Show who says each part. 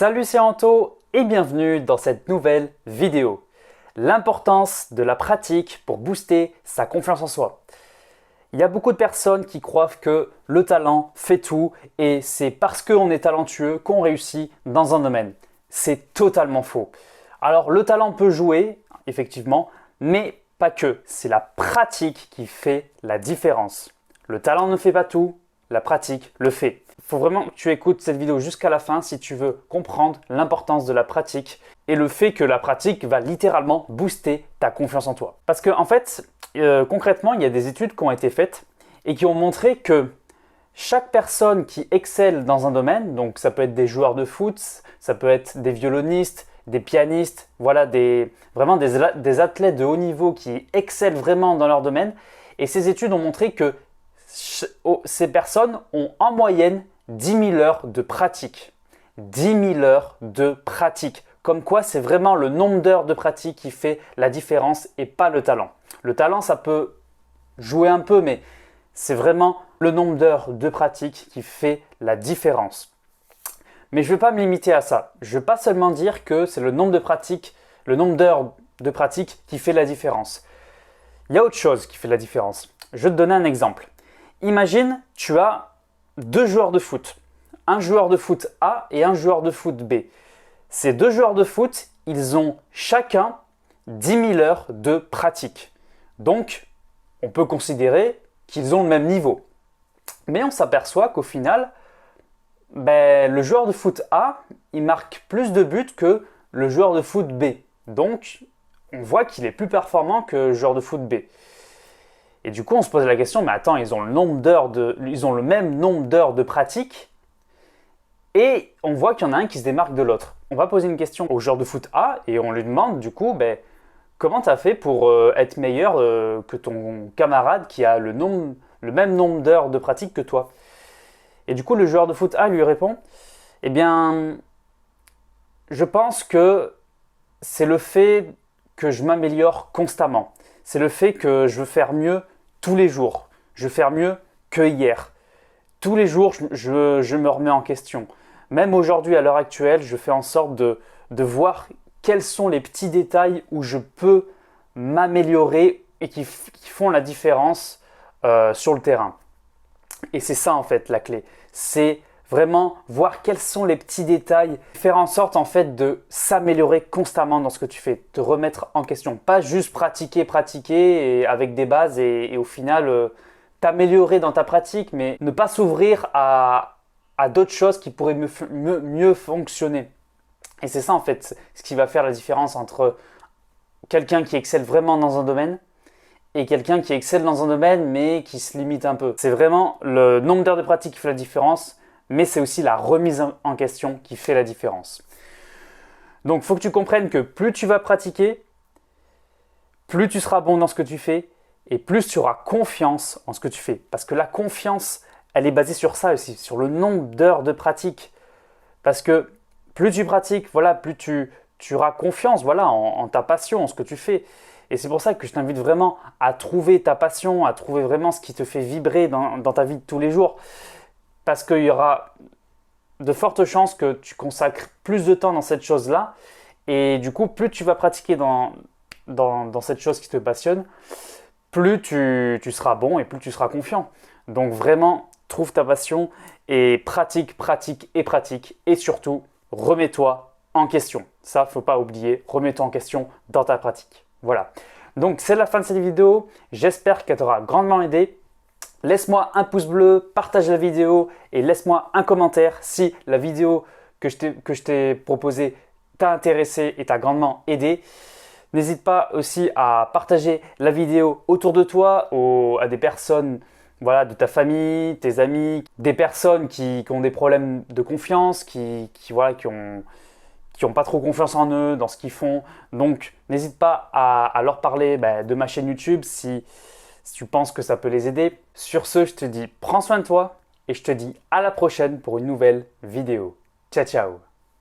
Speaker 1: Salut, c'est Anto et bienvenue dans cette nouvelle vidéo. L'importance de la pratique pour booster sa confiance en soi. Il y a beaucoup de personnes qui croient que le talent fait tout et c'est parce qu'on est talentueux qu'on réussit dans un domaine. C'est totalement faux. Alors le talent peut jouer, effectivement, mais pas que. C'est la pratique qui fait la différence. Le talent ne fait pas tout, la pratique le fait. Il faut vraiment que tu écoutes cette vidéo jusqu'à la fin si tu veux comprendre l'importance de la pratique et le fait que la pratique va littéralement booster ta confiance en toi. Parce que en fait, concrètement, il y a des études qui ont été faites et qui ont montré que chaque personne qui excelle dans un domaine, donc ça peut être des joueurs de foot, ça peut être des violonistes, des pianistes, voilà, vraiment des athlètes de haut niveau qui excellent vraiment dans leur domaine. Et ces études ont montré que ces personnes ont en moyenne 10 000 heures de pratique. 10 000 heures de pratique. Comme quoi, c'est vraiment le nombre d'heures de pratique qui fait la différence et pas le talent. Le talent, ça peut jouer un peu, mais c'est vraiment le nombre d'heures de pratique qui fait la différence. Mais je ne vais pas me limiter à ça. Je ne vais pas seulement dire que c'est le nombre d'heures de pratique qui fait la différence. Il y a autre chose qui fait la différence. Je vais te donner un exemple. Imagine, tu as deux joueurs de foot. Un joueur de foot A et un joueur de foot B. Ces deux joueurs de foot, ils ont chacun 10 000 heures de pratique. Donc, on peut considérer qu'ils ont le même niveau. Mais on s'aperçoit qu'au final, le joueur de foot A, il marque plus de buts que le joueur de foot B. Donc, on voit qu'il est plus performant que le joueur de foot B. Et du coup, on se pose la question, mais attends, ils ont le même nombre d'heures de pratique et on voit qu'il y en a un qui se démarque de l'autre. On va poser une question au joueur de foot A et on lui demande du coup, comment tu as fait pour être meilleur que ton camarade qui a le même nombre d'heures de pratique que toi? Et du coup, le joueur de foot A lui répond, eh bien, je pense que c'est le fait que je m'améliore constamment. C'est le fait que je veux faire mieux tous les jours. Je veux faire mieux que hier. Tous les jours, je me remets en question. Même aujourd'hui, à l'heure actuelle, je fais en sorte de voir quels sont les petits détails où je peux m'améliorer et qui font la différence sur le terrain. Et c'est ça en fait la clé. C'est vraiment voir quels sont les petits détails, faire en sorte en fait de s'améliorer constamment dans ce que tu fais, te remettre en question. Pas juste pratiquer et avec des bases et au final t'améliorer dans ta pratique, mais ne pas s'ouvrir à d'autres choses qui pourraient mieux fonctionner. Et c'est ça en fait ce qui va faire la différence entre quelqu'un qui excelle vraiment dans un domaine et quelqu'un qui excelle dans un domaine mais qui se limite un peu. C'est vraiment le nombre d'heures de pratique qui fait la différence, mais c'est aussi la remise en question qui fait la différence. Donc il faut que tu comprennes que plus tu vas pratiquer, plus tu seras bon dans ce que tu fais et plus tu auras confiance en ce que tu fais. Parce que la confiance, elle est basée sur ça aussi, sur le nombre d'heures de pratique. Parce que plus tu pratiques, voilà, plus tu auras confiance en ta passion, en ce que tu fais. Et c'est pour ça que je t'invite vraiment à trouver ta passion, à trouver vraiment ce qui te fait vibrer dans ta vie de tous les jours. Parce qu'il y aura de fortes chances que tu consacres plus de temps dans cette chose-là. Et du coup, plus tu vas pratiquer dans cette chose qui te passionne, plus tu seras bon et plus tu seras confiant. Donc vraiment, trouve ta passion et pratique. Et surtout, remets-toi en question. Ça, il ne faut pas oublier, remets-toi en question dans ta pratique. Voilà. Donc, c'est la fin de cette vidéo. J'espère qu'elle t'aura grandement aidé. Laisse-moi un pouce bleu, partage la vidéo et laisse-moi un commentaire si la vidéo que je t'ai proposée t'a intéressé et t'a grandement aidé. N'hésite pas aussi à partager la vidéo autour de toi, à des personnes de ta famille, tes amis, des personnes qui ont des problèmes de confiance, qui ont pas trop confiance en eux, dans ce qu'ils font. Donc, n'hésite pas à leur parler de ma chaîne YouTube si tu penses que ça peut les aider. Sur ce, je te dis prends soin de toi et je te dis à la prochaine pour une nouvelle vidéo. Ciao, ciao!